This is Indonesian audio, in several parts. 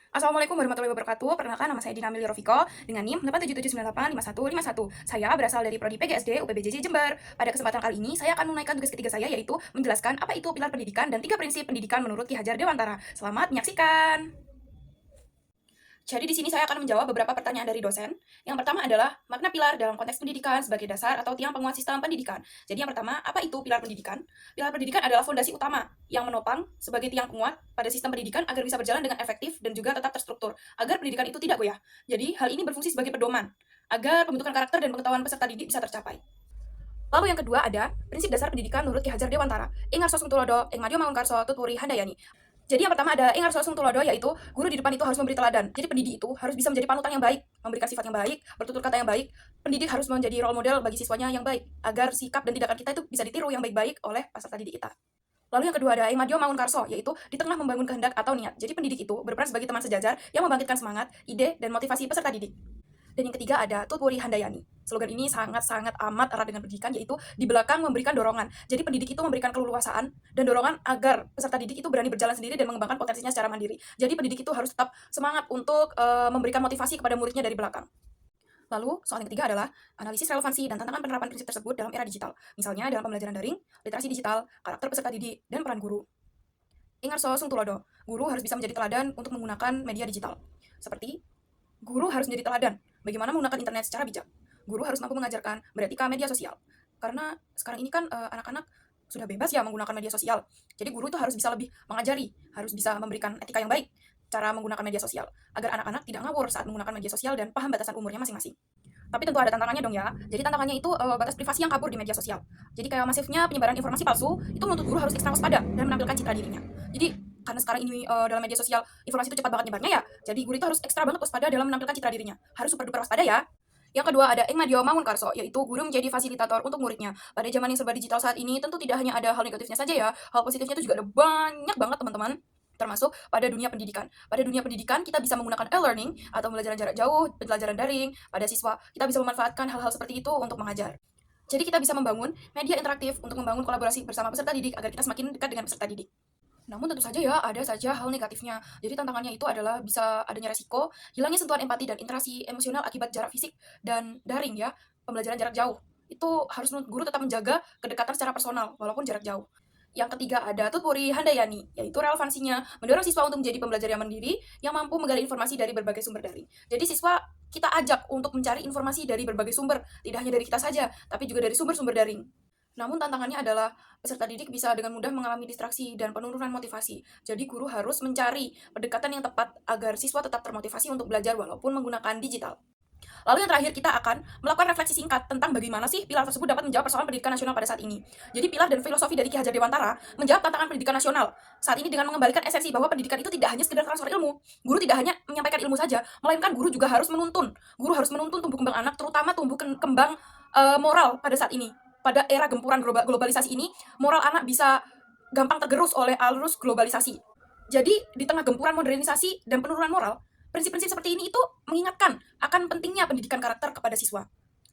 Assalamualaikum warahmatullahi wabarakatuh. Perkenalkan, nama saya Dina Amelia Rofiko dengan NIM 877985151. Saya berasal dari Prodi PGSD UPBJJ Jember. Pada kesempatan kali ini, saya akan menunaikan tugas ketiga saya, yaitu menjelaskan apa itu pilar pendidikan dan 3 prinsip pendidikan menurut Ki Hajar Dewantara. Selamat menyaksikan. Jadi di sini saya akan menjawab beberapa pertanyaan dari dosen. Yang pertama adalah makna pilar dalam konteks pendidikan sebagai dasar atau tiang penguat sistem pendidikan. Jadi yang pertama, apa itu pilar pendidikan? Pilar pendidikan adalah fondasi utama yang menopang sebagai tiang penguat pada sistem pendidikan agar bisa berjalan dengan efektif dan juga tetap terstruktur, agar pendidikan itu tidak goyah. Jadi hal ini berfungsi sebagai pedoman agar pembentukan karakter dan pengetahuan peserta didik bisa tercapai. Lalu yang kedua ada prinsip dasar pendidikan menurut Ki Hajar Dewantara. Ing Arso Sung Tulodo, Ing Madyo Mangunkarso, Tutpuri Handayani. Jadi yang pertama ada Ing Arso Sung Tulodo, yaitu guru di depan itu harus memberi teladan. Jadi pendidik itu harus bisa menjadi panutan yang baik, memberikan sifat yang baik, bertutur kata yang baik. Pendidik harus menjadi role model bagi siswanya yang baik, agar sikap dan tindakan kita itu bisa ditiru yang baik-baik oleh peserta didik kita. Lalu yang kedua ada Ing Madyo Mangunkarso, yaitu di tengah membangun kehendak atau niat. Jadi pendidik itu berperan sebagai teman sejajar yang membangkitkan semangat, ide, dan motivasi peserta didik. Dan yang ketiga ada Tutpuri Handayani. Slogan ini sangat-sangat amat erat dengan pendidikan, yaitu di belakang memberikan dorongan. Jadi pendidik itu memberikan keleluasaan dan dorongan agar peserta didik itu berani berjalan sendiri dan mengembangkan potensinya secara mandiri. Jadi pendidik itu harus tetap semangat untuk memberikan motivasi kepada muridnya dari belakang. Lalu, soal yang ketiga adalah analisis relevansi dan tantangan penerapan prinsip tersebut dalam era digital. Misalnya dalam pembelajaran daring, literasi digital, karakter peserta didik, dan peran guru. Ingarso Sung Tulodo, guru harus bisa menjadi teladan untuk menggunakan media digital. Seperti, guru harus menjadi teladan bagaimana menggunakan internet secara bijak. Guru harus mampu mengajarkan beretika media sosial. Karena sekarang ini kan anak-anak sudah bebas ya menggunakan media sosial. Jadi guru itu harus bisa lebih mengajari, harus bisa memberikan etika yang baik cara menggunakan media sosial, agar anak-anak tidak ngawur saat menggunakan media sosial dan paham batasan umurnya masing-masing. Tapi tentu ada tantangannya dong ya. Jadi tantangannya itu batas privasi yang kabur di media sosial. Jadi kayak masifnya penyebaran informasi palsu, itu menuntut guru harus ekstra waspada dan menampilkan citra dirinya. Jadi karena sekarang ini dalam media sosial informasi itu cepat banget nyebarnya ya. Jadi guru itu harus ekstra banget waspada dalam menampilkan citra dirinya. Harus super duper waspada ya. Yang kedua ada Ing Madyo Mangunkarso, yaitu guru menjadi fasilitator untuk muridnya. Pada zaman yang serba digital saat ini, tentu tidak hanya ada hal negatifnya saja ya, hal positifnya itu juga ada banyak banget teman-teman, termasuk pada dunia pendidikan. Pada dunia pendidikan, kita bisa menggunakan e-learning atau pembelajaran jarak jauh, pembelajaran daring. Pada siswa, kita bisa memanfaatkan hal-hal seperti itu untuk mengajar. Jadi kita bisa membangun media interaktif untuk membangun kolaborasi bersama peserta didik agar kita semakin dekat dengan peserta didik. Namun tentu saja ya, ada saja hal negatifnya. Jadi tantangannya itu adalah bisa adanya resiko, hilangnya sentuhan empati dan interaksi emosional akibat jarak fisik dan daring ya, pembelajaran jarak jauh. Itu harus guru tetap menjaga kedekatan secara personal, walaupun jarak jauh. Yang ketiga ada Tutpuri Handayani, yaitu relevansinya mendorong siswa untuk menjadi pembelajar yang mandiri, yang mampu menggali informasi dari berbagai sumber daring. Jadi siswa kita ajak untuk mencari informasi dari berbagai sumber, tidak hanya dari kita saja, tapi juga dari sumber-sumber daring. Namun tantangannya adalah peserta didik bisa dengan mudah mengalami distraksi dan penurunan motivasi. Jadi guru harus mencari pendekatan yang tepat agar siswa tetap termotivasi untuk belajar walaupun menggunakan digital. Lalu yang terakhir kita akan melakukan refleksi singkat tentang bagaimana sih pilar tersebut dapat menjawab persoalan pendidikan nasional pada saat ini. Jadi pilar dan filosofi dari Ki Hajar Dewantara menjawab tantangan pendidikan nasional saat ini dengan mengembalikan esensi bahwa pendidikan itu tidak hanya sekedar transfer ilmu. Guru tidak hanya menyampaikan ilmu saja, melainkan guru juga harus menuntun. Guru harus menuntun tumbuh kembang anak, terutama tumbuh kembang moral pada saat ini. Pada era gempuran globalisasi ini, moral anak bisa gampang tergerus oleh arus globalisasi. Jadi, di tengah gempuran modernisasi dan penurunan moral, prinsip-prinsip seperti ini itu mengingatkan akan pentingnya pendidikan karakter kepada siswa.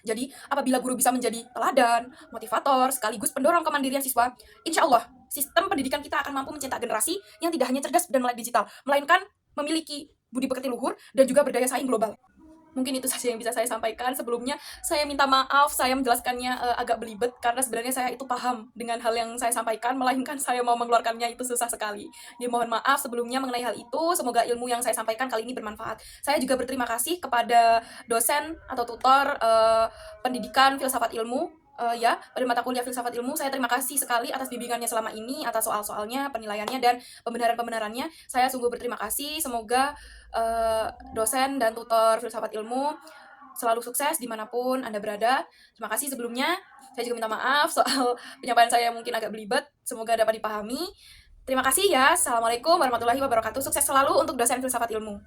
Jadi, apabila guru bisa menjadi teladan, motivator, sekaligus pendorong kemandirian siswa, insya Allah, sistem pendidikan kita akan mampu mencetak generasi yang tidak hanya cerdas dan melek digital, melainkan memiliki budi pekerti luhur dan juga berdaya saing global. Mungkin itu saja yang bisa saya sampaikan. Sebelumnya saya minta maaf saya menjelaskannya agak belibet karena sebenarnya saya itu paham dengan hal yang saya sampaikan, melainkan saya mau mengeluarkannya itu susah sekali. Jadi mohon maaf sebelumnya mengenai hal itu. Semoga ilmu yang saya sampaikan kali ini bermanfaat. Saya juga berterima kasih kepada dosen atau tutor pendidikan filsafat ilmu ya, pada mata kuliah filsafat ilmu. Saya terima kasih sekali atas bimbingannya selama ini, atas soal-soalnya, penilaiannya, dan pembenaran-pembenarannya. Saya sungguh berterima kasih. Semoga dosen dan tutor filsafat ilmu selalu sukses dimanapun Anda berada. Terima kasih sebelumnya. Saya juga minta maaf soal penyampaian saya mungkin agak belibet. Semoga dapat dipahami. Terima kasih ya. Assalamualaikum warahmatullahi wabarakatuh. Sukses selalu untuk dosen filsafat ilmu.